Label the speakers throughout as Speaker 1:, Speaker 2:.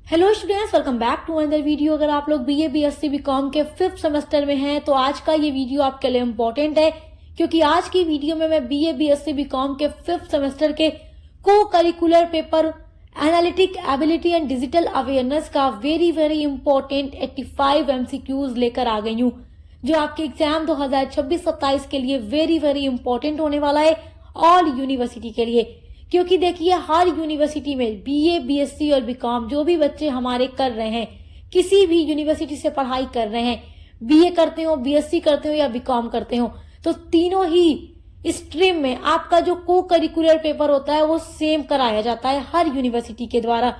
Speaker 1: Hello students, welcome back to another video. अगर आप लोग बीए बीएससी बीकॉम के 5th सेमेस्टर में हैं तो आज का ये वीडियो आपके लिए इम्पोर्टेंट है, क्योंकि आज की वीडियो में मैं बीए बीएससी बीकॉम के 5th सेमेस्टर के को curricular paper analytic ability and digital awareness का वेरी इंपॉर्टेंट 85 एमसीक्यूज लेकर आ गई हूँ, जो आपके एग्जाम 2026-27 के लिए वेरी इंपॉर्टेंट होने वाला है ऑल यूनिवर्सिटी के लिए। क्योंकि देखिए, हर यूनिवर्सिटी में बीए बीएससी और बीकॉम जो भी बच्चे हमारे कर रहे हैं, किसी भी यूनिवर्सिटी से पढ़ाई कर रहे हैं, बीए करते हो, बीएससी करते हो या बीकॉम करते हो, तो तीनों ही स्ट्रीम में आपका जो को करिकुलर पेपर होता है वो सेम कराया जाता है हर यूनिवर्सिटी के द्वारा।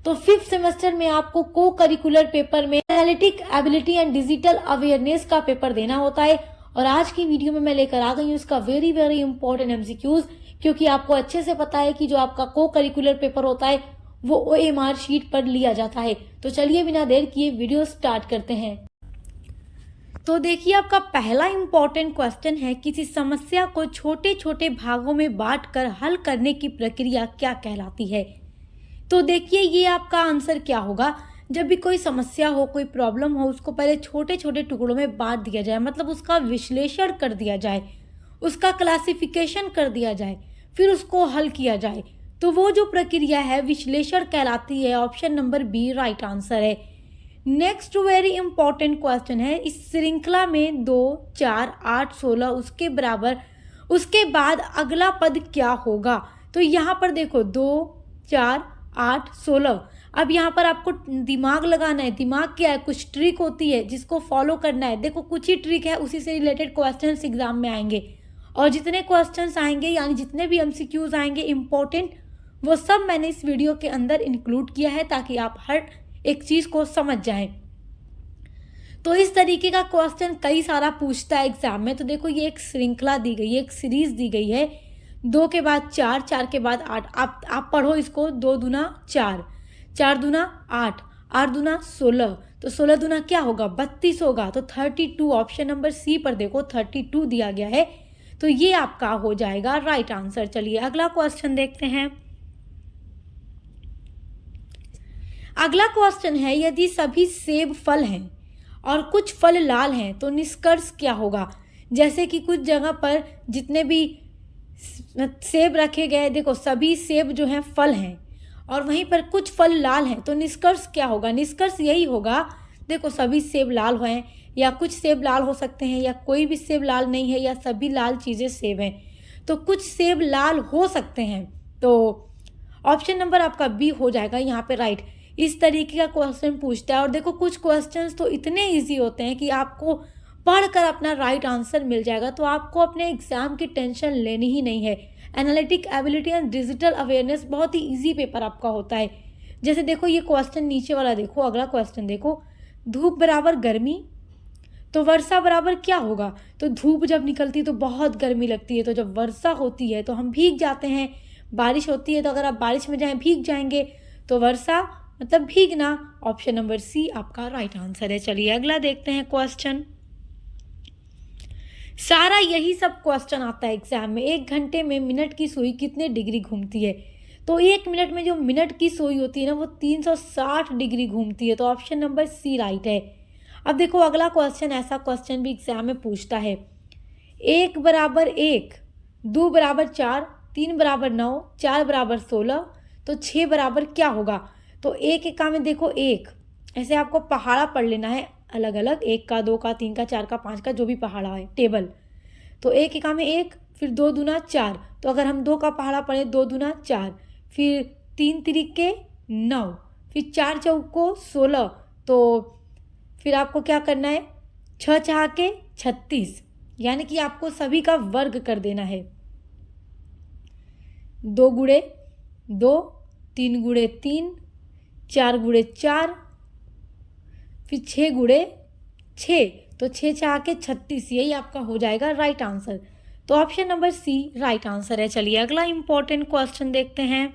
Speaker 1: तो 5th सेमेस्टर में आपको को करिकुलर पेपर में analytic ability and digital awareness का पेपर देना होता है। और आज की वीडियो में मैं लेकर आ गई हूँ इसका वेरी इंपॉर्टेंट एमसीक्यूज, क्योंकि आपको अच्छे से पता है कि जो आपका को करिकुलर पेपर होता है वो ओएमआर शीट पर लिया जाता है। तो चलिए बिना देर किए वीडियो स्टार्ट करते हैं। तो देखिए, आपका पहला इंपॉर्टेंट क्वेश्चन है, किसी समस्या को छोटे छोटे भागों में बांटकर हल करने की प्रक्रिया क्या कहलाती है। तो देखिए, ये आपका आंसर क्या होगा। जब भी कोई समस्या हो, कोई प्रॉब्लम हो, उसको पहले छोटे छोटे टुकड़ों में बांट दिया जाए, मतलब उसका विश्लेषण कर दिया जाए, उसका क्लासिफिकेशन कर दिया जाए, फिर उसको हल किया जाए, तो वो जो प्रक्रिया है विश्लेषण कहलाती है। Option number B right answer है। नेक्स्ट वेरी इंपॉर्टेंट क्वेश्चन है, इस श्रृंखला में 2, 4, 8, 16 उसके बराबर, उसके बाद अगला पद क्या होगा। तो यहाँ पर देखो 2, 4, 8, 16। अब यहाँ पर आपको दिमाग लगाना है। दिमाग क्या है, कुछ ट्रिक होती है जिसको फॉलो करना है। देखो, कुछ ही ट्रिक है, उसी से रिलेटेड क्वेश्चंस एग्जाम में आएंगे, और जितने क्वेश्चंस आएंगे यानी जितने भी एमसीक्यूज आएंगे इंपॉर्टेंट, वो सब मैंने इस वीडियो के अंदर इंक्लूड किया है ताकि आप हर एक चीज को समझ जाएं। तो इस तरीके का क्वेश्चन कई सारा पूछता है एग्जाम में। तो देखो, ये एक श्रृंखला दी गई है, एक सीरीज दी गई है। 2 के बाद 4, 4 के बाद 8। आप पढ़ो इसको। 2 दूना 4, 4 दूना 8, 8 दूना 16, तो 16 दूना क्या होगा, 32 होगा। तो 32, ऑप्शन नंबर सी पर देखो 32 दिया गया है, तो ये आपका हो जाएगा राइट आंसर। चलिए अगला क्वेश्चन देखते हैं। अगला क्वेश्चन है, यदि सभी सेब फल हैं और कुछ फल लाल हैं तो निष्कर्ष क्या होगा। जैसे कि कुछ जगह पर जितने भी सेब रखे गए, देखो सभी सेब जो हैं फल हैं और वहीं पर कुछ फल लाल हैं, तो निष्कर्ष क्या होगा। निष्कर्ष यही होगा, देखो सभी सेब लाल हैं, या कुछ सेब लाल हो सकते हैं, या कोई भी सेब लाल नहीं है, या सभी लाल चीज़ें सेब हैं, तो कुछ सेब लाल हो सकते हैं। तो ऑप्शन नंबर आपका बी हो जाएगा यहाँ पे राइट। इस तरीके का क्वेश्चन पूछता है। और देखो, कुछ क्वेश्चंस तो इतने इजी होते हैं कि आपको पढ़कर अपना राइट आंसर मिल जाएगा, तो आपको अपने एग्जाम की टेंशन लेनी ही नहीं है। Analytic ability and digital awareness बहुत ही ईजी पेपर आपका होता है। जैसे देखो, ये क्वेश्चन नीचे वाला देखो, अगला क्वेश्चन देखो, धूप बराबर गर्मी तो वर्षा बराबर क्या होगा। तो धूप जब निकलती है तो बहुत गर्मी लगती है, तो जब वर्षा होती है तो हम भीग जाते हैं। बारिश होती है तो अगर आप बारिश में जाएं भीग जाएंगे, तो वर्षा मतलब भीगना। ऑप्शन नंबर सी आपका राइट आंसर है। चलिए अगला देखते हैं क्वेश्चन। सारा यही सब क्वेश्चन आता है एग्जाम में। 1 घंटे में मिनट की सुई कितने डिग्री घूमती है। तो 1 मिनट में जो मिनट की सुई होती है ना, वो 360 डिग्री घूमती है। तो ऑप्शन नंबर सी राइट है। अब देखो, अगला क्वेश्चन, ऐसा क्वेश्चन भी एग्जाम में पूछता है। 1 बराबर 1, 2 बराबर 4, 3 बराबर 9, 4 बराबर 16, तो 6 बराबर क्या होगा। तो एक एका में देखो 1, ऐसे आपको पहाड़ा पढ़ लेना है अलग अलग, 1 का, 2 का, 3 का, 4 का, 5 का, जो भी पहाड़ा है टेबल। तो 1 एका में 1, फिर 2 दूना 4, तो अगर हम 2 का पहाड़ा पढ़े 2 दूना 4, फिर 3 तिरिके 9, फिर 4 चौको 16, तो फिर आपको क्या करना है, 6 चौके 36, यानी कि आपको सभी का वर्ग कर देना है। 2 गुणे 2, 3 गुणे 3, 4 गुणे 4, फिर 6 गुणे 6, तो 6 चौके 36, यही आपका हो जाएगा राइट आंसर। तो option number C right answer है। चलिए अगला इंपॉर्टेंट क्वेश्चन देखते हैं।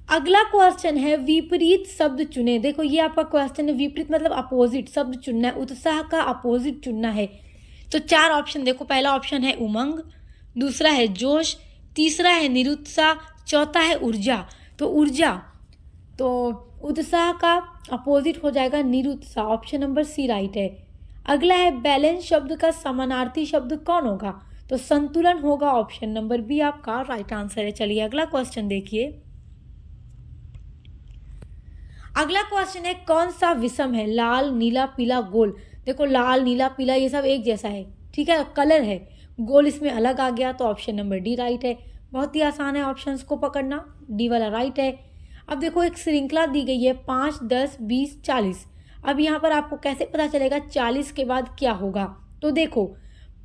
Speaker 1: अगला क्वेश्चन है, विपरीत शब्द चुने। देखो, ये आपका क्वेश्चन है, विपरीत मतलब अपोजिट शब्द चुनना है, उत्साह का अपोजिट चुनना है। तो 4 ऑप्शन देखो, पहला ऑप्शन है उमंग, दूसरा है जोश, तीसरा है निरुत्साह, चौथा है ऊर्जा। तो ऊर्जा तो उत्साह का अपोजिट हो जाएगा निरुत्साह, ऑप्शन नंबर सी राइट है। अगला है बैलेंस शब्द का समानार्थी शब्द कौन होगा, तो संतुलन होगा, ऑप्शन नंबर बी आपका राइट आंसर है। चलिए अगला क्वेश्चन देखिए। अगला क्वेश्चन है कौन सा विषम है, लाल नीला पीला गोल। देखो लाल नीला पीला ये सब एक जैसा है, ठीक है, कलर है, गोल इसमें अलग आ गया, तो ऑप्शन नंबर डी राइट है। बहुत ही आसान है ऑप्शंस को पकड़ना, डी वाला राइट है। अब देखो एक श्रृंखला दी गई है 5, 10, 20, 40। अब यहाँ पर आपको कैसे पता चलेगा 40 के बाद क्या होगा, तो देखो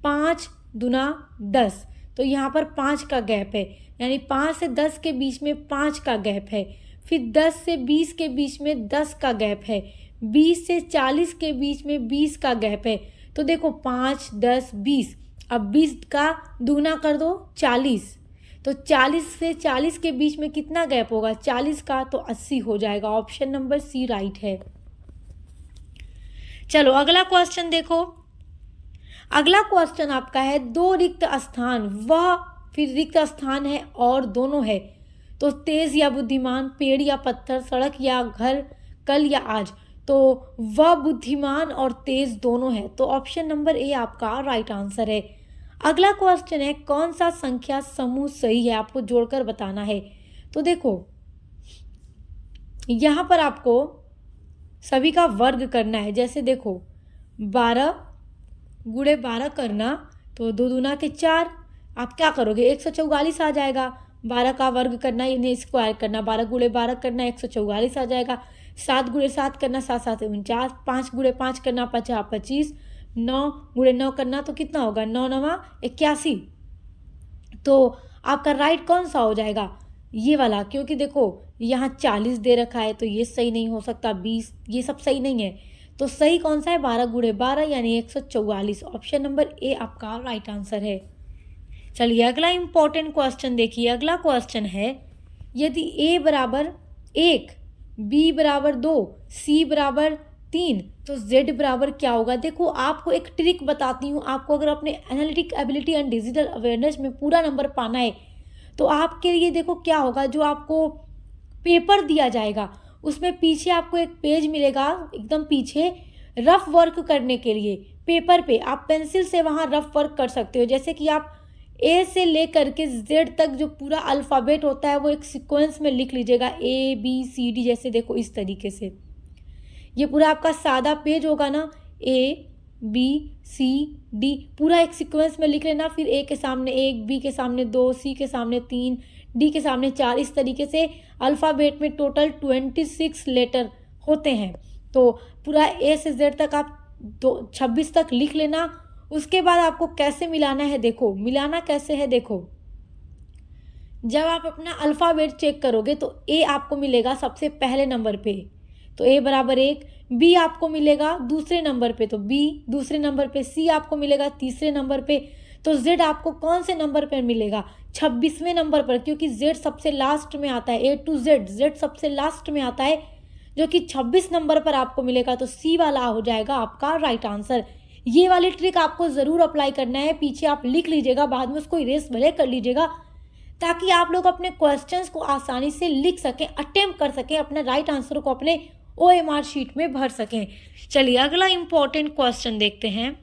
Speaker 1: 5 दूना 10, तो यहाँ पर 5 का गैप है, यानी 5 से 10 के बीच में 5 का गैप है। फिर 10 से 20 के बीच में 10 का गैप है, 20 से 40 के बीच में 20 का गैप है। तो देखो 5, 10, 20, अब 20 का दूना कर दो 40, तो 40 से 40 के बीच में कितना गैप होगा 40 का, तो 80 हो जाएगा, ऑप्शन नंबर सी राइट है। चलो अगला क्वेश्चन देखो। अगला क्वेश्चन आपका है दो रिक्त स्थान, वह फिर रिक्त स्थान है और दोनों है, तो तेज या बुद्धिमान, पेड़ या पत्थर, सड़क या घर, कल या आज। तो वह बुद्धिमान और तेज दोनों है, तो ऑप्शन नंबर ए आपका राइट आंसर है। अगला क्वेश्चन है कौन सा संख्या समूह सही है, आपको जोड़कर बताना है। तो देखो यहाँ पर आपको सभी का वर्ग करना है, जैसे देखो 12 गुणे 12 करना, तो 2 दूना के 4, आप क्या करोगे 144 आ जाएगा। 12 का वर्ग करना यानी स्क्वायर करना, 12 गुणे 12 करना 144 आ जाएगा। 7 गुणे 7 करना 7 7 49, 5 गुणे 5 करना 50 25, 9 गुणे 9 करना तो कितना होगा 9 9 81। तो आपका राइट कौन सा हो जाएगा, ये वाला, क्योंकि देखो यहाँ 40 दे रखा है तो ये सही नहीं हो सकता, 20 ये सब सही नहीं है, तो सही कौन सा है 12 गुणे 12 यानी 144, ऑप्शन नंबर ए आपका राइट आंसर है। चलिए अगला इंपॉर्टेंट क्वेश्चन देखिए। अगला क्वेश्चन है यदि a बराबर 1, b बराबर 2, c बराबर 3, तो z बराबर क्या होगा। देखो आपको एक ट्रिक बताती हूँ, आपको अगर अपने analytic ability and digital awareness में पूरा नंबर पाना है तो आपके लिए देखो क्या होगा, जो आपको पेपर दिया जाएगा उसमें पीछे आपको एक पेज मिलेगा, एकदम पीछे रफ वर्क करने के लिए पेपर पे आप पेंसिल से वहाँ रफ वर्क कर सकते हो। जैसे कि आप ए से लेकर के जेड तक जो पूरा अल्फ़ाबेट होता है वो एक सीक्वेंस में लिख लीजिएगा, ए बी सी डी, जैसे देखो इस तरीके से ये पूरा आपका सादा पेज होगा ना, ए बी सी डी पूरा एक सीक्वेंस में लिख लेना। फिर ए के सामने 1, बी के सामने 2, सी के सामने 3, डी के सामने 4, इस तरीके से अल्फ़ाबेट में टोटल 26 लेटर होते हैं। तो पूरा ए से जेड तक आप 26 तक लिख लेना। उसके बाद आपको कैसे मिलाना है, देखो मिलाना कैसे है, देखो जब आप अपना अल्फ़ाबेट चेक करोगे तो ए आपको मिलेगा सबसे पहले नंबर पे, तो ए बराबर 1, बी आपको मिलेगा दूसरे नंबर पे, तो बी दूसरे नंबर पे, सी आपको मिलेगा तीसरे नंबर पे, तो जेड आपको कौन से नंबर पर मिलेगा 26वें नंबर पर, क्योंकि जेड सबसे लास्ट में आता है, ए टू जेड जेड सबसे लास्ट में आता है जो कि 26 नंबर पर आपको मिलेगा, तो सी वाला हो जाएगा आपका राइट आंसर। ये वाली ट्रिक आपको ज़रूर अप्लाई करना है, पीछे आप लिख लीजिएगा, बाद में उसको इरेज भले कर लीजिएगा ताकि आप लोग अपने क्वेश्चंस को आसानी से लिख सकें, अटेम्प्ट कर सकें, अपने राइट आंसर को अपने OMR शीट में भर सकें। चलिए अगला इंपॉर्टेंट क्वेश्चन देखते हैं।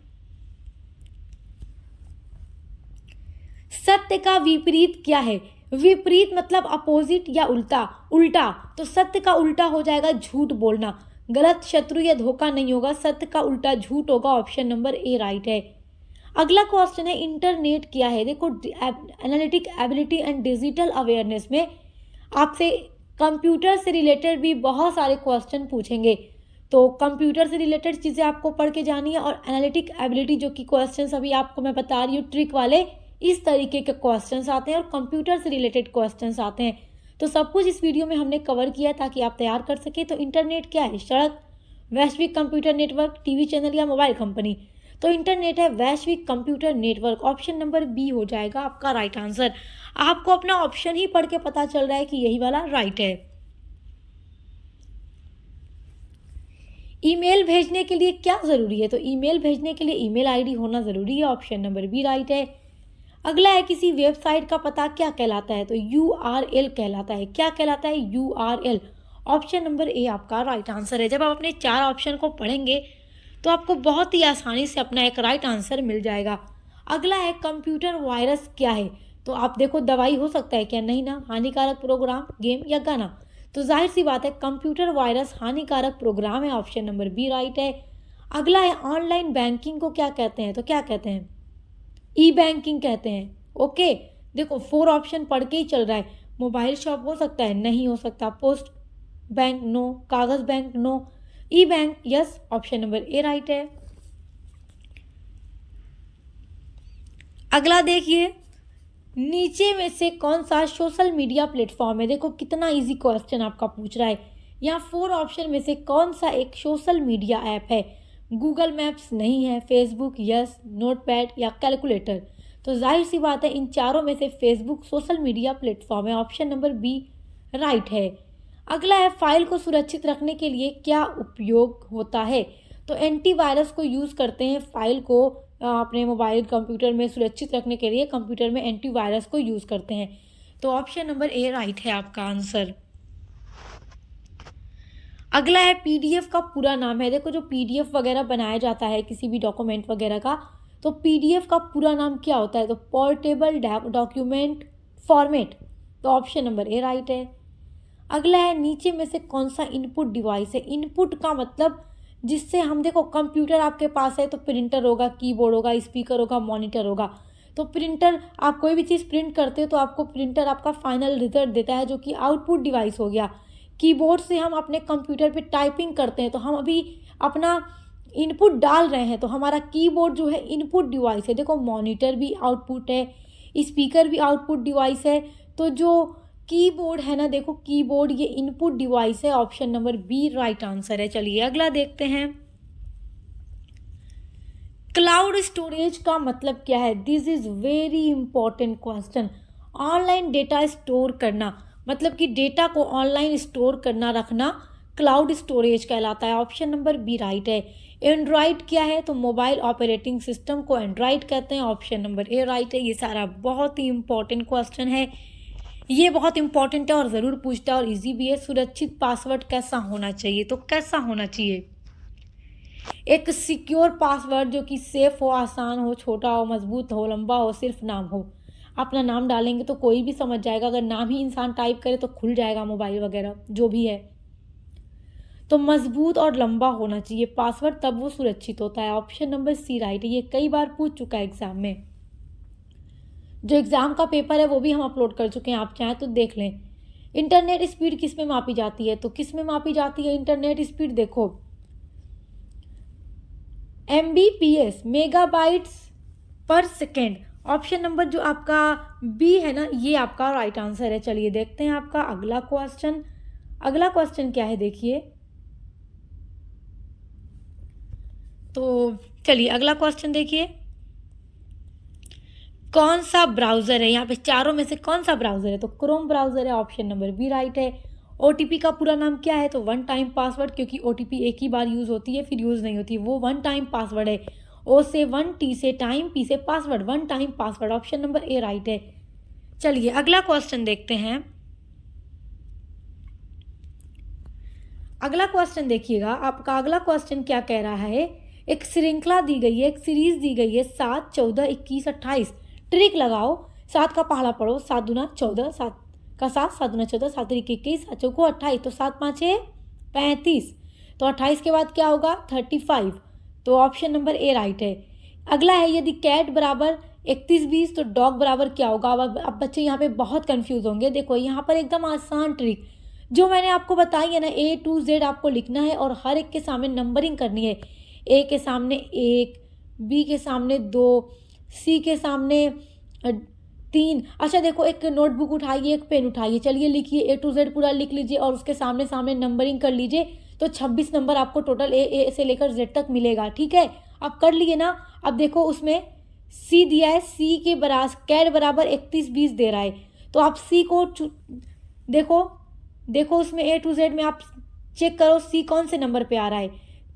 Speaker 1: सत्य का विपरीत क्या है। विपरीत मतलब अपोजिट या उल्टा, उल्टा, तो सत्य का उल्टा हो जाएगा झूठ बोलना, गलत, शत्रु या धोखा नहीं होगा, सत्य का उल्टा झूठ होगा, ऑप्शन नंबर ए राइट है। अगला क्वेश्चन है इंटरनेट क्या है। देखो analytic ability and digital awareness में आपसे कंप्यूटर से रिलेटेड भी बहुत सारे क्वेश्चन पूछेंगे, तो कंप्यूटर से रिलेटेड चीज़ें आपको पढ़ के जानी है, और एनालिटिक एबिलिटी जो कि क्वेश्चन अभी आपको मैं बता रही हूँ ट्रिक वाले, इस तरीके के क्वेश्चंस आते हैं और कंप्यूटर से रिलेटेड क्वेश्चंस आते हैं। तो सब कुछ इस वीडियो में हमने कवर किया ताकि आप तैयार कर सकें। तो इंटरनेट क्या है, सड़क, वैश्विक कंप्यूटर नेटवर्क, टीवी चैनल या मोबाइल कंपनी। तो इंटरनेट है वैश्विक computer network, option number B हो जाएगा आपका राइट आंसर। आपको अपना ऑप्शन ही पढ़ के पता चल रहा है कि यही वाला राइट है। ईमेल भेजने के लिए क्या ज़रूरी है, तो ईमेल भेजने के लिए ईमेल आईडी होना ज़रूरी है, ऑप्शन नंबर बी राइट है। अगला है किसी वेबसाइट का पता क्या कहलाता है, तो URL कहलाता है। क्या कहलाता है, URL, ऑप्शन नंबर ए आपका राइट आंसर है। जब आप अपने 4 ऑप्शन को पढ़ेंगे तो आपको बहुत ही आसानी से अपना एक राइट आंसर मिल जाएगा। अगला है कंप्यूटर वायरस क्या है। तो आप देखो दवाई हो सकता है क्या, नहीं ना, हानिकारक प्रोग्राम, गेम या गाना। तो जाहिर सी बात है कंप्यूटर वायरस हानिकारक प्रोग्राम है, ऑप्शन नंबर बी राइट है। अगला है ऑनलाइन बैंकिंग को क्या कहते हैं। तो क्या कहते हैं, ई बैंकिंग कहते हैं। ओके, देखो 4 ऑप्शन पढ़ के ही चल रहा है। मोबाइल शॉप हो सकता है, नहीं हो सकता। पोस्ट बैंक नो, कागज bank no, E bank yes, option number A right है। अगला देखिए, नीचे में से कौन सा सोशल मीडिया प्लेटफॉर्म है। देखो कितना इजी क्वेश्चन आपका पूछ रहा है। यहाँ 4 ऑप्शन में से कौन सा एक सोशल मीडिया ऐप है। गूगल मैप्स नहीं है, फेसबुक यस, नोटपैड या कैलकुलेटर। तो जाहिर सी बात है इन चारों में से फेसबुक सोशल मीडिया प्लेटफॉर्म है, ऑप्शन नंबर बी राइट है। अगला है फाइल को सुरक्षित रखने के लिए क्या उपयोग होता है। तो एंटीवायरस को यूज़ करते हैं फाइल को अपने मोबाइल कंप्यूटर में सुरक्षित रखने के लिए, कंप्यूटर में एंटीवायरस को यूज़ करते हैं। तो ऑप्शन नंबर ए राइट है आपका आंसर। अगला है पीडीएफ का पूरा नाम है। देखो जो पीडीएफ वगैरह बनाया जाता है किसी भी डॉक्यूमेंट वगैरह का, तो पीडीएफ का पूरा नाम क्या होता है। तो पोर्टेबल डॉक्यूमेंट फॉर्मेट। तो ऑप्शन नंबर ए राइट है। अगला है नीचे में से कौन सा इनपुट डिवाइस है। इनपुट का मतलब जिससे हम, देखो कंप्यूटर आपके पास है तो प्रिंटर होगा, कीबोर्ड होगा, स्पीकर होगा, मॉनिटर होगा। तो प्रिंटर, आप कोई भी चीज़ प्रिंट करते हो तो आपको प्रिंटर आपका फाइनल रिजल्ट देता है, जो कि आउटपुट डिवाइस हो गया। कीबोर्ड से हम अपने कंप्यूटर पे टाइपिंग करते हैं तो हम अभी अपना इनपुट डाल रहे हैं, तो हमारा कीबोर्ड जो है इनपुट डिवाइस है। देखो मॉनिटर भी आउटपुट है, स्पीकर भी आउटपुट डिवाइस है। तो जो कीबोर्ड है ना, देखो कीबोर्ड ये इनपुट डिवाइस है, option number B right answer है। चलिए अगला देखते हैं, क्लाउड स्टोरेज का मतलब क्या है। This is very important question. Online data store करना, मतलब कि डेटा को ऑनलाइन स्टोर करना, रखना, क्लाउड स्टोरेज कहलाता है, ऑप्शन नंबर बी राइट है। एंड्रॉइड क्या है। तो मोबाइल ऑपरेटिंग सिस्टम को एंड्रॉइड कहते हैं, ऑप्शन नंबर ए राइट है। ये सारा बहुत ही इंपॉर्टेंट क्वेश्चन है, ये बहुत इंपॉर्टेंट है और ज़रूर पूछता है और इजी भी है। सुरक्षित पासवर्ड कैसा होना चाहिए। तो कैसा होना चाहिए, एक सिक्योर पासवर्ड जो कि सेफ हो, आसान हो, छोटा हो, मजबूत हो, लंबा हो, सिर्फ नाम हो। अपना नाम डालेंगे तो कोई भी समझ जाएगा, अगर नाम ही इंसान टाइप करे तो खुल जाएगा मोबाइल वगैरह जो भी है। तो मजबूत और लंबा होना चाहिए पासवर्ड, तब वो सुरक्षित होता है, ऑप्शन नंबर सी राइट है। ये कई बार पूछ चुका है एग्जाम में। जो एग्ज़ाम का पेपर है वो भी हम अपलोड कर चुके हैं, आप चाहें तो देख लें। इंटरनेट स्पीड किस में मापी जाती है। तो किस में मापी जाती है इंटरनेट स्पीड, देखो MBPS, मेगाबाइट्स पर सेकेंड। ऑप्शन नंबर जो आपका बी है ना, ये आपका राइट आंसर है। चलिए देखते हैं आपका अगला क्वेश्चन। अगला क्वेश्चन क्या है देखिए, तो चलिए अगला क्वेश्चन देखिए, कौन सा ब्राउज़र है। यहाँ पे चारों में से कौन सा ब्राउज़र है। तो क्रोम ब्राउज़र है, ऑप्शन नंबर बी राइट है। OTP का पूरा नाम क्या है। तो वन टाइम पासवर्ड, क्योंकि OTP एक ही बार यूज़ होती है फिर यूज़ नहीं होती, वो वन टाइम पासवर्ड है। O से वन, T से टाइम, P से password, one time password, option number A right है। चलिए अगला क्वेश्चन देखते हैं। अगला क्वेश्चन देखिएगा, आपका अगला क्वेश्चन क्या कह रहा है। एक श्रृंखला दी गई है, एक सीरीज दी गई है, 7, 14, 21, 28। ट्रिक लगाओ, 7 का पहाड़ा पढ़ो, 7 दूना 14, 7 का 7, 7 दूना 14, 7 3 21, 7 चौको 28, तो 7 5 35। तो 28 के बाद क्या होगा 35। तो ऑप्शन नंबर ए राइट है। अगला है, यदि कैट बराबर 31 20 तो डॉग बराबर क्या होगा। अब बच्चे यहाँ पे बहुत कंफ्यूज होंगे। देखो यहाँ पर एकदम आसान ट्रिक जो मैंने आपको बताई है ना, A to Z आपको लिखना है और हर एक के सामने नंबरिंग करनी है। A के सामने 1, B के सामने 2, C के सामने 3। अच्छा देखो, एक नोटबुक उठाइए, एक पेन उठाइए, चलिए लिखिए, A to Z पूरा लिख लीजिए और उसके सामने सामने नंबरिंग कर लीजिए। तो 26 नंबर आपको टोटल A से लेकर Z तक मिलेगा। ठीक है, अब कर लिए ना। अब देखो उसमें C दिया है, C के कैट बराबर 31 20 दे रहा है। तो आप C को देखो उसमें A to Z में आप चेक करो C कौन से नंबर पे आ रहा है,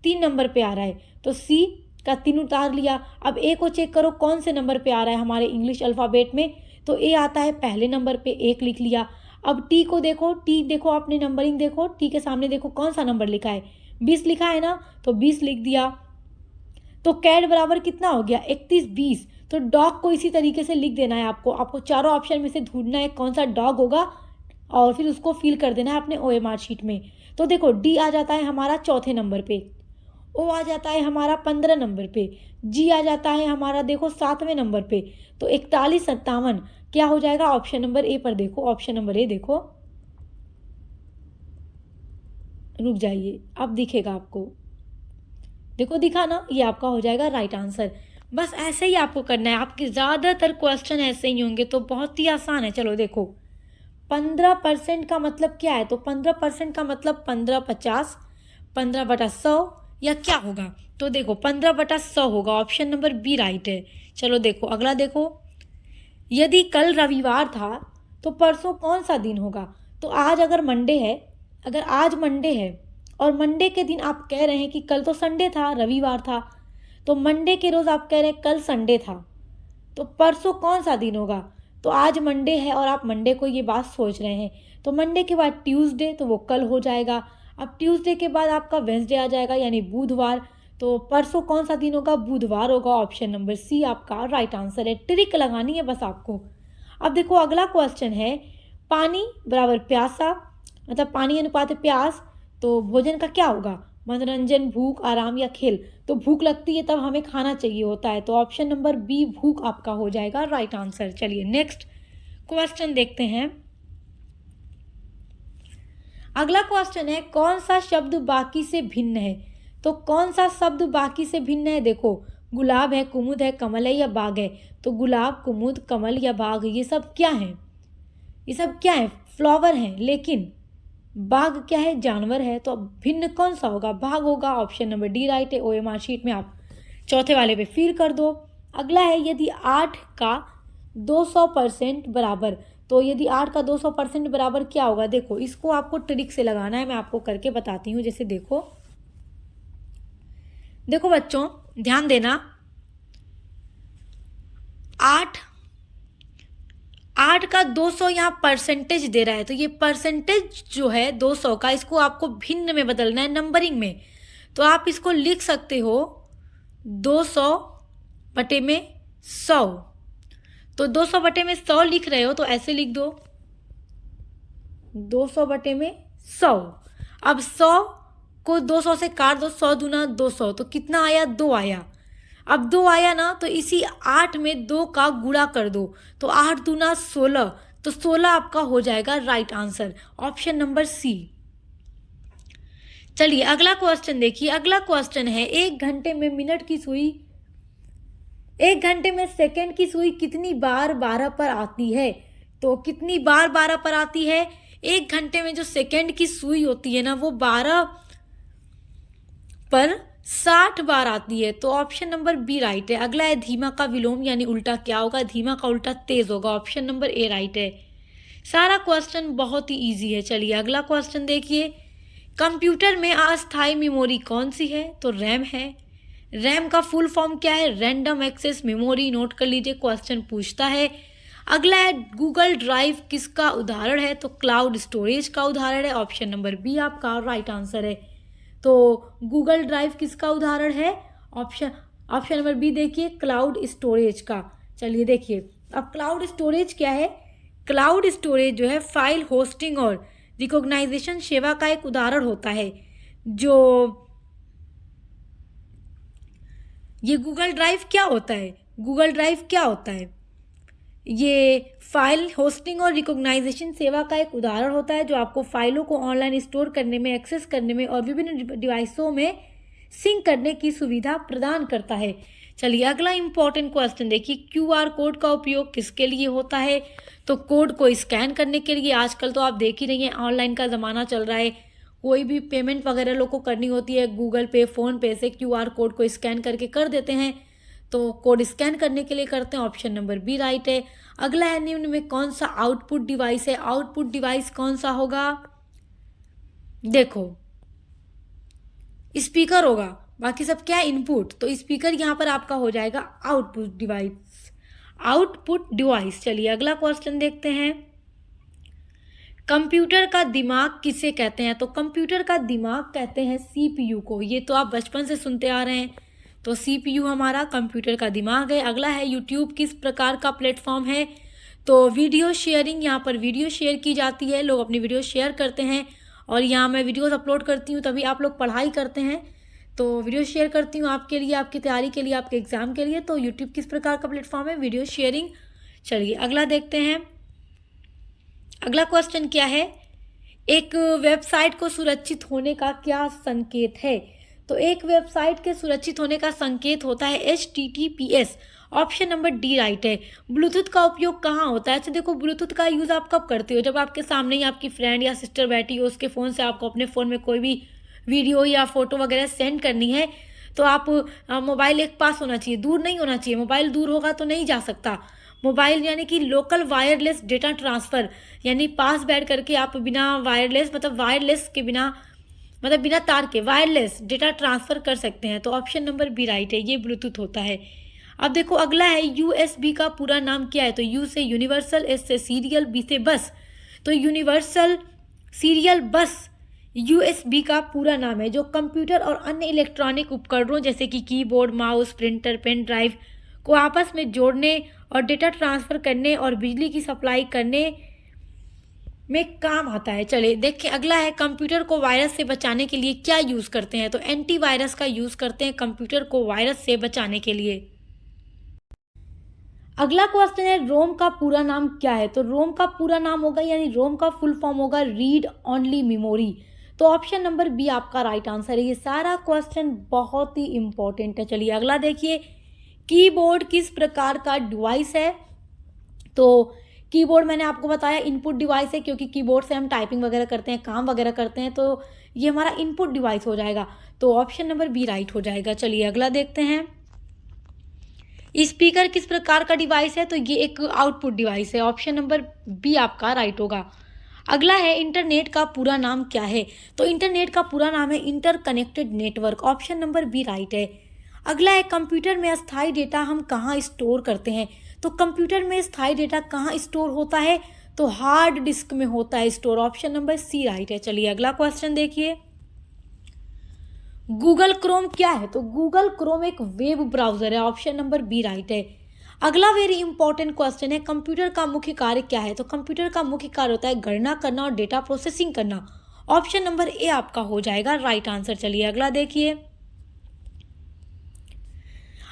Speaker 1: 3 नंबर पे आ रहा है। तो C का 3 उतार लिया। अब A को चेक करो कौन से नंबर पे आ रहा है हमारे इंग्लिश अल्फ़ाबेट में। तो A आता है पहले नंबर पे, 1 लिख लिया। अब टी को देखो, टी देखो, आपने नंबरिंग देखो, टी के सामने देखो कौन सा नंबर लिखा है, 20 लिखा है ना, तो 20 लिख दिया। तो कैट बराबर कितना हो गया, 31, 20। तो डॉग को इसी तरीके से लिख देना है आपको चारों ऑप्शन में से ढूंढना है कौन सा डॉग होगा और फिर उसको फिल कर देना है अपने OMR शीट में। तो देखो डी आ जाता है हमारा चौथे नंबर पे, ओ आ जाता है हमारा 15 नंबर पे, जी आ जाता है हमारा देखो 7वें नंबर पे। तो 41, 57 क्या हो जाएगा, ऑप्शन नंबर ए पर देखो, ऑप्शन नंबर ए देखो, रुक जाइए अब दिखेगा आपको, देखो दिखा ना, ये आपका हो जाएगा राइट आंसर। बस ऐसे ही आपको करना है, आपके ज़्यादातर क्वेश्चन ऐसे ही होंगे, तो बहुत ही आसान है। चलो देखो 15% का मतलब क्या है, तो 15% का मतलब 15, 50, 15/100 या क्या होगा, तो देखो 15/100 होगा, ऑप्शन नंबर बी राइट है। चलो देखो अगला देखो, यदि कल रविवार था तो परसों कौन सा दिन होगा। तो आज अगर मंडे है, अगर आज मंडे है और मंडे के दिन आप कह रहे हैं कि कल तो संडे था, रविवार था, तो मंडे के रोज़ आप कह रहे हैं कल संडे था, तो परसों कौन सा दिन होगा। तो आज मंडे है और आप मंडे को ये बात सोच रहे हैं, तो मंडे के बाद ट्यूसडे, तो वो कल हो जाएगा। अब ट्यूसडे के बाद आपका वेंसडे आ जाएगा यानी बुधवार, तो परसों कौन सा दिन होगा, बुधवार होगा। ऑप्शन नंबर सी आपका राइट आंसर है। ट्रिक लगानी है बस आपको। अब देखो अगला क्वेश्चन है, पानी बराबर प्यासा, मतलब पानी अनुपात प्यास, तो भोजन का क्या होगा, मनोरंजन, भूख, आराम या खेल। तो भूख लगती है तब हमें खाना चाहिए होता है, तो ऑप्शन नंबर बी भूख आपका हो जाएगा राइट आंसर। चलिए नेक्स्ट क्वेश्चन देखते हैं। अगला क्वेश्चन है, कौन सा शब्द बाकी से भिन्न है। तो कौन सा शब्द बाकी से भिन्न है, देखो गुलाब है, कुमुद है, कमल है या बाग है। तो गुलाब, कुमुद, कमल या बाग, ये सब क्या है, ये सब क्या है, फ्लावर हैं, लेकिन बाघ क्या है, जानवर है। तो अब भिन्न कौन सा होगा, बाघ होगा। ऑप्शन नंबर डी राइट है। OMR शीट में आप चौथे वाले पे फिल कर दो। अगला है, यदि 8 का 200% बराबर, तो यदि 8 का 200% बराबर क्या होगा। देखो इसको आपको ट्रिक से लगाना है, मैं आपको करके बताती हूँ। जैसे देखो देखो बच्चों ध्यान देना, 8 का 200 यहाँ परसेंटेज दे रहा है, तो ये परसेंटेज जो है 200 का, इसको आपको भिन्न में बदलना है नंबरिंग में। तो आप इसको लिख सकते हो 200/100। तो 200/100 लिख रहे हो तो ऐसे लिख दो 200/100। अब 100 को 200 से काट दो, 100 दूना 200, तो कितना आया, 2 आया। अब 2 आया ना, तो इसी 8 में 2 का गुणा कर दो, तो 8 दूना 16, तो 16 आपका हो जाएगा right answer, option number C. चलिए अगला क्वेश्चन देखिए। अगला क्वेश्चन है, 1 घंटे में मिनट की सुई, 1 घंटे में सेकंड की सुई कितनी बार 12 पर आती है। तो कितनी बार 12 पर आती है, 1 घंटे में जो सेकंड की सुई होती है ना, वो 12 पर 60 बार आती है, तो ऑप्शन नंबर बी राइट है। अगला है, धीमा का विलोम यानी उल्टा क्या होगा, धीमा का उल्टा तेज होगा, ऑप्शन नंबर ए राइट है। सारा क्वेश्चन बहुत ही इजी है। चलिए अगला क्वेश्चन देखिए, कंप्यूटर में अस्थायी मेमोरी कौन सी है। तो रैम है। रैम का फुल फॉर्म क्या है, रैंडम एक्सेस मेमोरी, नोट कर लीजिए, क्वेश्चन पूछता है। अगला है, गूगल ड्राइव किसका उदाहरण है। तो क्लाउड स्टोरेज का उदाहरण है, ऑप्शन नंबर बी आपका राइट आंसर है। तो गूगल ड्राइव किसका उदाहरण है, ऑप्शन नंबर बी देखिए, क्लाउड स्टोरेज का। चलिए देखिए अब क्लाउड स्टोरेज क्या है, क्लाउड स्टोरेज जो है फाइल होस्टिंग और रिकॉग्नाइजेशन सेवा का एक उदाहरण होता है। जो ये गूगल ड्राइव क्या होता है, गूगल ड्राइव क्या होता है, ये फाइल होस्टिंग और रिकॉग्नाइजेशन सेवा का एक उदाहरण होता है, जो आपको फाइलों को ऑनलाइन स्टोर करने में, एक्सेस करने में और विभिन्न डिवाइसों में सिंक करने की सुविधा प्रदान करता है। चलिए अगला इंपॉर्टेंट क्वेश्चन देखिए, QR कोड का उपयोग किसके लिए होता है। तो कोड को स्कैन करने के लिए, आजकल तो आप देख ही रही हैं ऑनलाइन का ज़माना चल रहा है, कोई भी पेमेंट वगैरह लोग को करनी होती है, गूगल पे, फ़ोन पे से QR कोड को स्कैन करके कर देते हैं, तो कोड स्कैन करने के लिए करते हैं, ऑप्शन नंबर बी राइट है। अगला है, निम्न में कौन सा आउटपुट डिवाइस है। आउटपुट डिवाइस कौन सा होगा, देखो स्पीकर होगा, बाकी सब क्या है इनपुट, तो स्पीकर यहाँ पर आपका हो जाएगा आउटपुट डिवाइस, आउटपुट डिवाइस। चलिए अगला क्वेश्चन देखते हैं, कंप्यूटर का दिमाग किसे कहते हैं? तो कंप्यूटर का दिमाग कहते हैं सीपीयू को। ये तो आप बचपन से सुनते आ रहे हैं। तो सीपीयू हमारा कंप्यूटर का दिमाग है। अगला है यूट्यूब किस प्रकार का प्लेटफॉर्म है? तो वीडियो शेयरिंग, यहाँ पर वीडियो शेयर की जाती है, लोग अपनी वीडियो शेयर करते हैं और यहाँ मैं वीडियोस अपलोड करती हूँ, तभी आप लोग पढ़ाई करते हैं। तो वीडियो शेयर करती हूँ आपके लिए, आपकी तैयारी के लिए, आपके एग्जाम के लिए। तो यूट्यूब किस प्रकार का प्लेटफॉर्म है? Video sharing. चलिए अगला देखते हैं। अगला क्वेश्चन क्या है? एक वेबसाइट को सुरक्षित होने का क्या संकेत है? तो एक वेबसाइट के सुरक्षित होने का संकेत होता है HTTPS। Option number D right है। ब्लूटूथ का उपयोग कहाँ होता है? अच्छा देखो, ब्लूटूथ का यूज़ आप कब करते हो? जब आपके सामने ही आपकी फ्रेंड या सिस्टर बैठी हो, उसके फ़ोन से आपको अपने फ़ोन में कोई भी वीडियो या फोटो वगैरह सेंड करनी है, तो आप मोबाइल एक पास होना चाहिए, दूर नहीं होना चाहिए। मोबाइल दूर होगा तो नहीं जा सकता। मोबाइल यानी कि लोकल वायरलेस डेटा ट्रांसफ़र, यानी पास बैठ करके आप बिना वायरलेस मतलब वायरलेस के बिना मतलब बिना तार के वायरलेस डेटा ट्रांसफ़र कर सकते हैं। तो ऑप्शन नंबर बी राइट है, ये ब्लूटूथ होता है। अब देखो अगला है यूएसबी का पूरा नाम क्या है? तो यू से यूनिवर्सल, एस से सीरियल, बी से बस। तो यूनिवर्सल सीरियल बस यूएसबी का पूरा नाम है, जो कंप्यूटर और अन्य इलेक्ट्रॉनिक उपकरणों जैसे कि keyboard, mouse, printer, pen drive को आपस में जोड़ने और डेटा ट्रांसफ़र करने और बिजली की सप्लाई करने में काम आता है। चलिए देखिए अगला है, कंप्यूटर को वायरस से बचाने के लिए क्या यूज़ करते हैं? तो एंटीवायरस का यूज़ करते हैं कंप्यूटर को वायरस से बचाने के लिए। अगला क्वेश्चन है, रोम का पूरा नाम क्या है? तो रोम का पूरा नाम होगा, यानी रोम का फुल फॉर्म होगा रीड ओनली मेमोरी। तो ऑप्शन नंबर बी आपका राइट आंसर है। ये सारा क्वेश्चन बहुत ही इंपॉर्टेंट है। चलिए अगला देखिए, कीबोर्ड किस प्रकार का डिवाइस है? तो कीबोर्ड मैंने आपको बताया इनपुट डिवाइस है, क्योंकि कीबोर्ड से हम टाइपिंग वगैरह करते हैं, काम वगैरह करते हैं, तो ये हमारा इनपुट डिवाइस हो जाएगा। तो ऑप्शन नंबर बी राइट हो जाएगा। चलिए अगला देखते हैं, स्पीकर किस प्रकार का डिवाइस है? तो ये एक आउटपुट डिवाइस है। ऑप्शन नंबर बी आपका राइट होगा। अगला है, इंटरनेट का पूरा नाम क्या है? तो इंटरनेट का पूरा नाम है interconnected network. Option number B right है। अगला है, कंप्यूटर में अस्थायी डेटा हम कहाँ स्टोर करते हैं? तो कंप्यूटर में स्थायी डेटा कहाँ स्टोर होता है? तो हार्ड डिस्क में होता है store. Option number C right है। चलिए अगला क्वेश्चन देखिए, गूगल क्रोम क्या है? तो गूगल क्रोम एक वेब ब्राउजर है। ऑप्शन नंबर बी राइट है। अगला वेरी इंपॉर्टेंट क्वेश्चन है, कंप्यूटर का मुख्य कार्य क्या है? तो कंप्यूटर का मुख्य कार्य होता है गणना करना और डेटा प्रोसेसिंग करना। ऑप्शन नंबर ए आपका हो जाएगा राइट आंसर। चलिए अगला देखिए,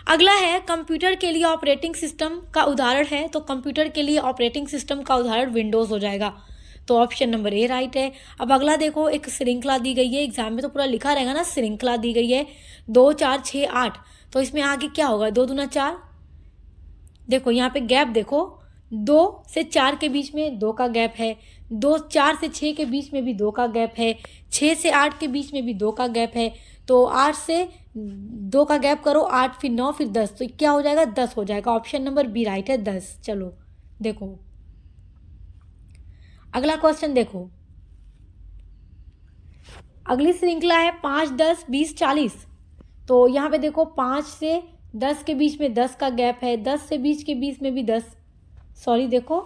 Speaker 1: अगला है, कंप्यूटर के लिए ऑपरेटिंग सिस्टम का उदाहरण है? तो कंप्यूटर के लिए ऑपरेटिंग सिस्टम का उदाहरण विंडोज़ हो जाएगा। तो ऑप्शन नंबर ए राइट है। अब अगला देखो, एक श्रृंखला दी गई है, एग्जाम में तो पूरा लिखा रहेगा ना, श्रृंखला दी गई है 2 4 6 8। तो इसमें आगे क्या होगा? 2 दूना 4। देखो यहाँ पे गैप देखो, 2 से 4 के बीच में 2 का गैप है, 4 से 6 के बीच में भी 2 का गैप है, 6 से 8 के बीच में भी 2 का गैप है। तो 8 से 2 का गैप करो, 8 फिर 9 फिर 10, तो क्या हो जाएगा? 10 हो जाएगा। ऑप्शन नंबर बी राइट है, 10। चलो देखो अगला क्वेश्चन देखो, अगली श्रृंखला है 5 10 20 40। तो यहाँ पे देखो 5 से 10 के बीच में 10 का गैप है, 10 से 20 के बीच में भी 10, सॉरी देखो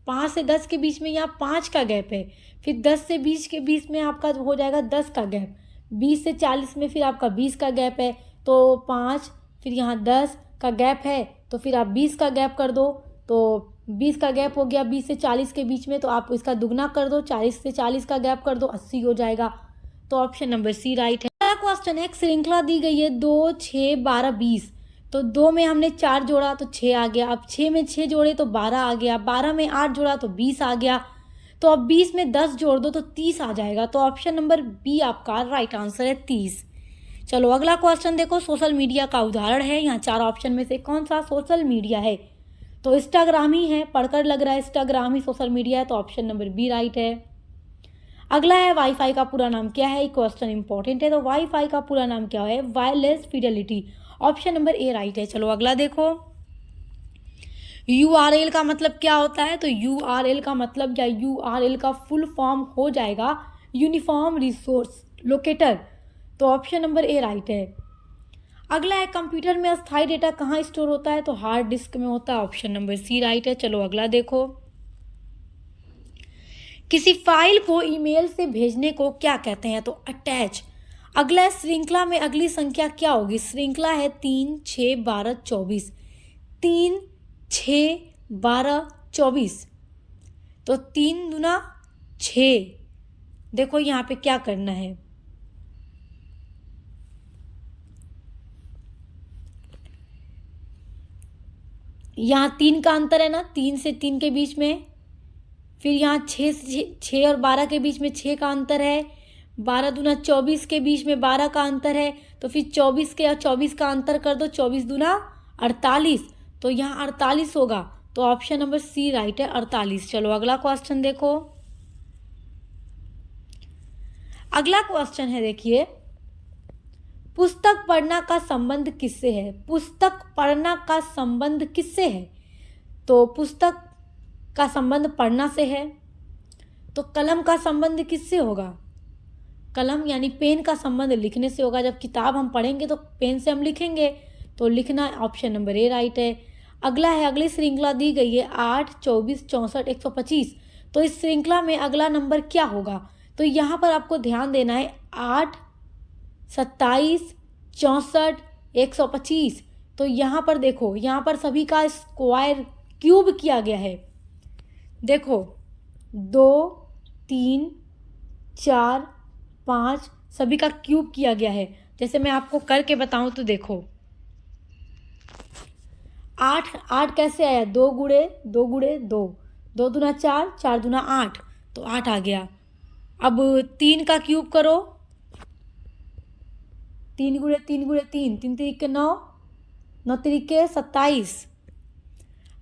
Speaker 1: 5 से 10 के बीच में यहाँ 5 का गैप है, फिर 10 से 20 के बीच में आपका हो जाएगा 10 का गैप, 20 से 40 में फिर आपका 20 का गैप है, तो 5 फिर यहाँ 10 का गैप है, तो फिर आप 20 का गैप कर दो, तो 20 का गैप हो गया 20 से 40 के बीच में, तो आप इसका दुगना कर दो, 40 से 40 का गैप कर दो, 80 हो जाएगा। तो ऑप्शन नंबर सी राइट है। अगला क्वेश्चन है, एक श्रृंखला दी गई है 2 6 12 20। तो 2 में हमने 4 जोड़ा तो 6 आ गया, अब 6 में 6 जोड़े तो 12 आ गया, 12 में 8 जोड़ा तो 20 आ गया, तो अब 20 में 10 जोड़ दो तो 30 आ जाएगा। तो ऑप्शन नंबर बी आपका राइट आंसर है, 30। चलो अगला क्वेश्चन देखो, सोशल मीडिया का उदाहरण है, यहाँ 4 ऑप्शन में से कौन सा सोशल मीडिया है? तो इंस्टाग्राम ही है, पढ़कर लग रहा है इंस्टाग्राम ही सोशल मीडिया है, तो ऑप्शन नंबर बी राइट है। अगला है, वाईफाई का पूरा नाम क्या है? क्वेश्चन इंपॉर्टेंट है। तो वाईफाई का पूरा नाम क्या है? Wireless Fidelity. Option number A right है। चलो अगला देखो, यूआरएल का मतलब क्या होता है? तो यूआरएल का मतलब या यूआरएल का फुल फॉर्म हो जाएगा यूनिफॉर्म रिसोर्स लोकेटर। तो ऑप्शन नंबर ए राइट है। अगला है, कंप्यूटर में अस्थायी डेटा कहाँ स्टोर होता है? तो हार्ड डिस्क में होता है। ऑप्शन नंबर सी राइट है। चलो अगला देखो, किसी फाइल को ईमेल से भेजने को क्या कहते हैं? तो अटैच। अगला है श्रृंखला में अगली संख्या क्या होगी? श्रृंखला है 3, 6, 12, 24। 3, 6, 12, 24। तो 3 दूना 6। देखो यहाँ पे क्या करना है, यहाँ 3 का अंतर है ना, 3 से 3 के बीच में। फिर यहाँ 6 और 12 के बीच में 6 का अंतर है। 12 दूना 24 के बीच में 12 का अंतर है। तो फिर 24 के और 24 का अंतर कर दो, 24 दूना 48। तो यहाँ 48 होगा। तो ऑप्शन नंबर सी राइट है, 48। चलो अगला क्वेश्चन देखो। अगला क्वेश्चन है, देखिए, पुस्तक पढ़ना का संबंध किससे है? पुस्तक पढ़ना का संबंध किससे है? तो पुस्तक का संबंध पढ़ना से है। तो कलम का संबंध किससे होगा? कलम यानी पेन का संबंध लिखने से होगा। जब किताब हम पढ़ेंगे तो पेन से हम लिखेंगे, तो लिखना ऑप्शन नंबर ए राइट है। अगला है, अगली श्रृंखला दी गई है 8, 24, 64, 125। तो इस श्रृंखला में अगला नंबर क्या होगा? तो यहाँ पर आपको ध्यान देना है, 8, 27, 64, 125। तो यहाँ पर देखो, यहाँ पर सभी का स्क्वायर क्यूब किया गया है। देखो 2, 3, 4, 5 सभी का क्यूब किया गया है। जैसे मैं आपको करके बताऊं तो देखो, 8 कैसे आया? 2 गुणे 2 गुणे 2, 2 दूना 4, 4 दूना 8, तो 8 आ गया। अब 3 का क्यूब करो, 3 गुणे 3 गुणे 3, 3 तिरिके 9, 9 तिरिके 27।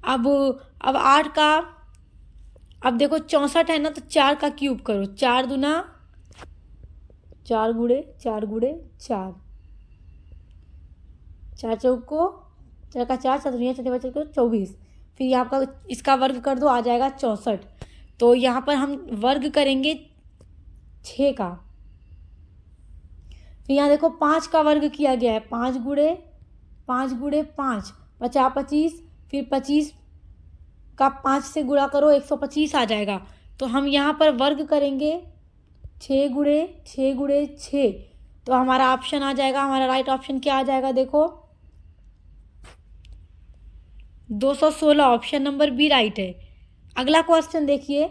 Speaker 1: अब 8 का, अब देखो 64 है ना, तो 4 का क्यूब करो, 4 दूना 4 गुणे 4 गुणे 4, 4 चौको 4 का 4, 4 दुनिया 4 बचे 24। फिर यहाँ का इसका वर्ग कर दो, आ जाएगा 64। तो यहाँ पर हम वर्ग करेंगे 6 का। फिर यहाँ देखो 5 का वर्ग किया गया है, 5 गुणे 5 गुणे 5, 50 25। फिर 25 का 5 से गुणा करो, 125 आ जाएगा। तो हम यहाँ पर वर्ग करेंगे 6 गुणे 6 गुणे 6। तो हमारा ऑप्शन आ जाएगा, हमारा राइट ऑप्शन क्या आ जाएगा? देखो 216, ऑप्शन नंबर बी राइट है। अगला क्वेश्चन देखिए,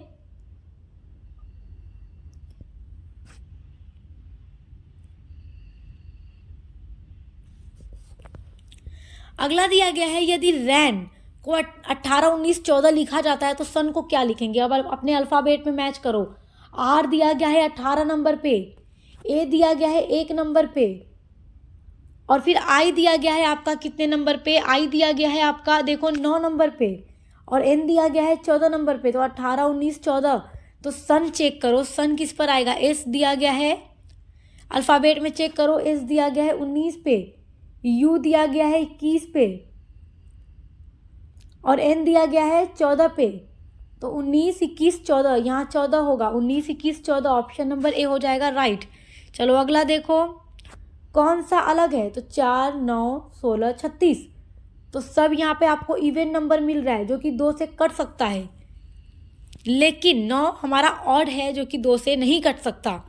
Speaker 1: अगला दिया गया है, यदि रैन को 18, 19, 14 लिखा जाता है तो सन को क्या लिखेंगे? अब अपने अल्फ़ाबेट में मैच करो। आर दिया गया है 18 नंबर पे, ए दिया गया है 1 नंबर पे, और फिर आई दिया गया है आपका कितने नंबर पे? आई दिया गया है आपका देखो 9 नंबर पे, और एन दिया गया है 14 नंबर पे। तो 18, 19, 14। तो सन चेक करो, सन किस पर आएगा? एस दिया गया है, अल्फ़ाबेट में चेक करो, एस दिया गया है 19 पे, यू दिया गया है 21 पे, और एन दिया गया है 14 पे। तो 19, 21, 14, यहाँ 14 होगा, 19, 21, 14, ऑप्शन नंबर ए हो जाएगा राइट। चलो अगला देखो, कौन सा अलग है? तो 4, 9, 16, 36। तो सब यहाँ पे आपको इवन नंबर मिल रहा है जो कि 2 से कट सकता है, लेकिन 9 हमारा ऑड है जो कि 2 से नहीं कट सकता।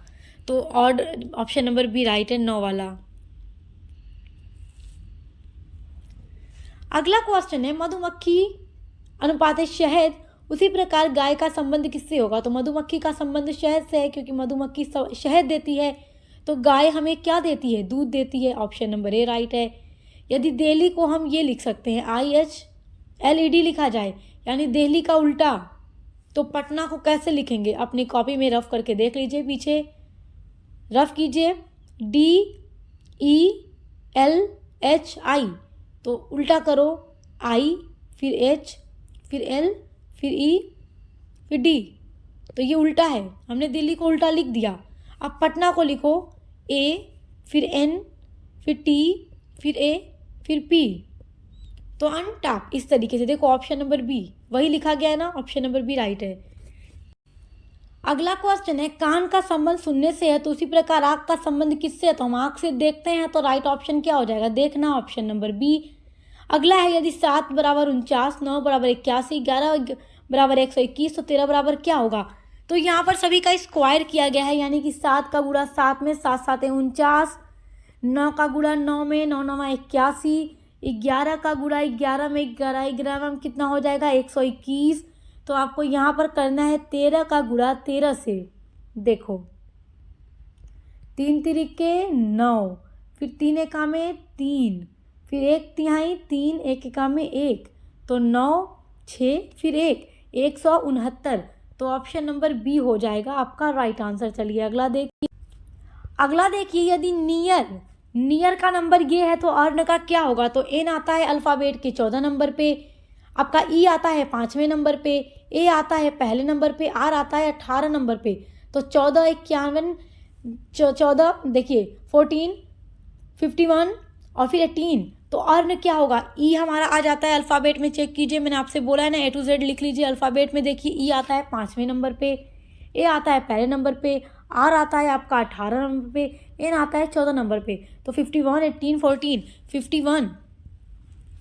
Speaker 1: तो odd option number B right है, 9 वाला। अगला क्वेश्चन है, मधुमक्खी अनुपात शहद, उसी प्रकार गाय का संबंध किससे होगा? तो मधुमक्खी का संबंध शहद से है, क्योंकि मधुमक्खी शहद देती है। तो गाय हमें क्या देती है? दूध देती है, ऑप्शन नंबर ए राइट है। यदि दिल्ली को हम ये लिख सकते हैं, IHLED लिखा जाए, यानी दिल्ली का उल्टा, तो पटना को कैसे लिखेंगे? अपनी कॉपी में रफ करके देख लीजिए, पीछे रफ कीजिए, DELHI। तो उल्टा करो, I फिर H फिर L फिर E फिर D। तो ये उल्टा है, हमने दिल्ली को उल्टा लिख दिया। अब पटना को लिखो, A फिर N फिर T फिर A फिर P। तो अनटैप, इस तरीके से देखो, ऑप्शन नंबर बी वही लिखा गया है ना, ऑप्शन नंबर बी राइट है। अगला क्वेश्चन है, कान का संबंध सुनने से है, तो उसी प्रकार आँख का संबंध किससे है? तो हम आँख से देखते हैं, तो राइट ऑप्शन क्या हो जाएगा? देखना, ऑप्शन नंबर बी। अगला है, यदि 7 = 49, 9 = 81, 11 = 121, तो 13 बराबर क्या होगा? तो यहाँ पर सभी का स्क्वायर किया गया है, यानी कि 7 का गुणा 7 में 7 7 49, 9 का गुणा 9 में 9 9 81, 11 का गुणा 11 में 11 11 में कितना हो जाएगा 121। तो आपको यहाँ पर करना है 13 का गुणा 13 से। देखो 3 तिरिके 9, फिर 3 एका में 3, फिर 1 तिहाई 3, 1 एका में 1, तो 9 6 फिर 1 169। तो ऑप्शन नंबर बी हो जाएगा आपका राइट आंसर। चलिए अगला देखिए यदि नियर का नंबर ये है तो अर्न का क्या होगा। तो एन आता है अल्फ़ाबेट के 14 नंबर पे, आपका ई आता है 5वें नंबर पे, ए आता है पहले नंबर पे, आर आता है 18 नंबर पे। तो 14 51 14 देखिए 14 51 और फिर 18। तो अर्न क्या होगा, ई हमारा आ जाता है अल्फ़ाबेट में, चेक कीजिए मैंने आपसे बोला है ना A to Z लिख लीजिए अल्फ़ाबेट में। देखिए ई आता है 5वें नंबर पे, ए आता है पहले नंबर पे, आर आता है आपका 18 नंबर पे, एन आता है 14 नंबर पे। तो 51 18 14 51,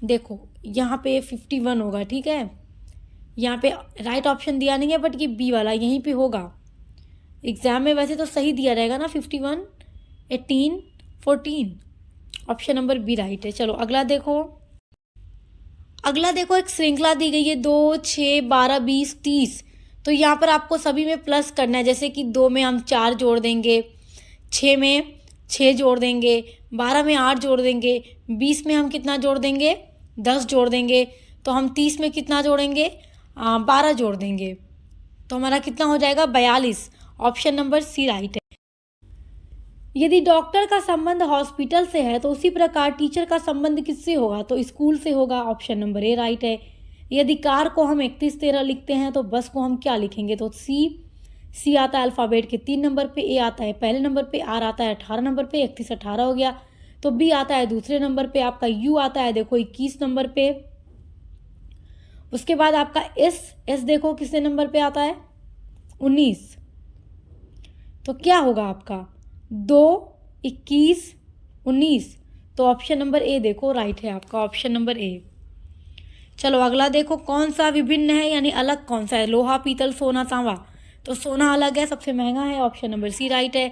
Speaker 1: देखो यहाँ पे 51 होगा, ठीक है। यहाँ पे राइट ऑप्शन दिया नहीं है बट ये बी वाला यहीं पे होगा। एग्ज़ाम में वैसे तो सही दिया रहेगा ना, 51 18 14, ऑप्शन नंबर बी राइट है। चलो अगला देखो एक श्रृंखला दी गई है 2 6 12 20 30। तो यहाँ पर आपको सभी में प्लस करना है, जैसे कि 2 में हम 4 जोड़ देंगे, 6 में 6 जोड़ देंगे, 12 में 8 जोड़ देंगे, 20 में हम कितना जोड़ देंगे 10 जोड़ देंगे, तो हम 30 में कितना जोड़ेंगे 12 जोड़ देंगे, तो हमारा कितना हो जाएगा 42। ऑप्शन नंबर सी राइट है। यदि डॉक्टर का संबंध हॉस्पिटल से है तो उसी प्रकार टीचर का संबंध किससे होगा। तो स्कूल से होगा, ऑप्शन नंबर ए राइट है। यदि कार को हम 31 13 लिखते हैं तो बस को हम क्या लिखेंगे। तो सी आता है अल्फ़ाबेट के 3 नंबर पे, ए आता है पहले नंबर पे, आर आता है 18 नंबर पे, 31 18 हो गया। तो बी आता है दूसरे नंबर पे, आपका यू आता है देखो 21 नंबर पे। उसके बाद आपका एस देखो किसने नंबर पे आता है 19। तो क्या होगा आपका 2 21 19। तो ऑप्शन नंबर ए देखो राइट है आपका, ऑप्शन नंबर ए। चलो अगला देखो कौन सा विभिन्न है यानी अलग कौन सा है। लोहा पीतल सोना तांबा, तो सोना अलग है, सबसे महंगा है, ऑप्शन नंबर सी राइट है।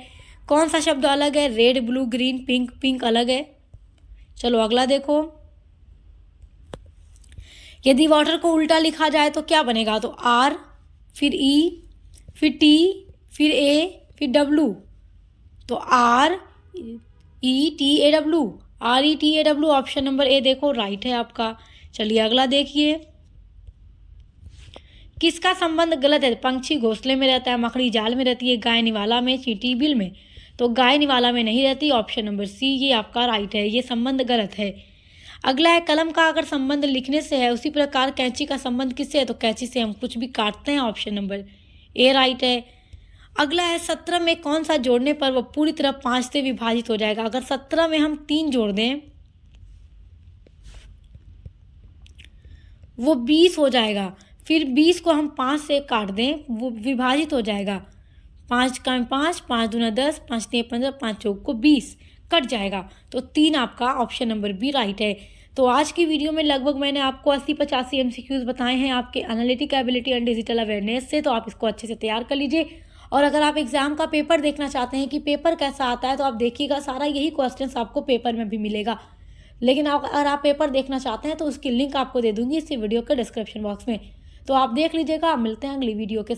Speaker 1: कौन सा शब्द अलग है, red blue green pink, pink अलग है। चलो अगला देखो यदि वाटर को उल्टा लिखा जाए तो क्या बनेगा। तो आर फिर ई फिर टी फिर ए फिर डब्लू, तो R E T A W, R E T A W, option number ए देखो राइट है आपका। चलिए अगला देखिए किसका संबंध गलत है। पंछी घोंसले में रहता है, मकड़ी जाल में रहती है, गाय निवाला में, चींटी बिल में। तो गाय निवाला में नहीं रहती, ऑप्शन नंबर सी ये आपका राइट है, ये संबंध गलत है। अगला है कलम का अगर संबंध लिखने से है उसी प्रकार कैंची का संबंध किससे है। तो कैंची से हम कुछ भी काटते हैं, ऑप्शन नंबर ए राइट है। अगला है 17 में कौन सा जोड़ने पर वह पूरी तरह 5 से विभाजित हो जाएगा। अगर 17 में हम 3 जोड़ दें वो 20 हो जाएगा, फिर 20 को हम 5 से काट दें वो विभाजित हो जाएगा। 5 का 5 5 दूना 10 5 3 15 5 चौक को 20 कट जाएगा। तो 3 आपका ऑप्शन नंबर बी राइट है। तो आज की वीडियो में लगभग मैंने आपको 80-85 MCQs बताए हैं आपके analytic ability and digital awareness से, तो आप इसको अच्छे से तैयार कर लीजिए। और अगर आप एग्जाम का पेपर देखना चाहते हैं कि पेपर कैसा आता है तो आप देखिएगा, सारा यही क्वेश्चंस आपको पेपर में भी मिलेगा। लेकिन अगर आप पेपर देखना चाहते हैं तो उसकी लिंक आपको दे दूंगी इसी वीडियो के डिस्क्रिप्शन बॉक्स में, तो आप देख लीजिएगा। मिलते हैं अगली वीडियो के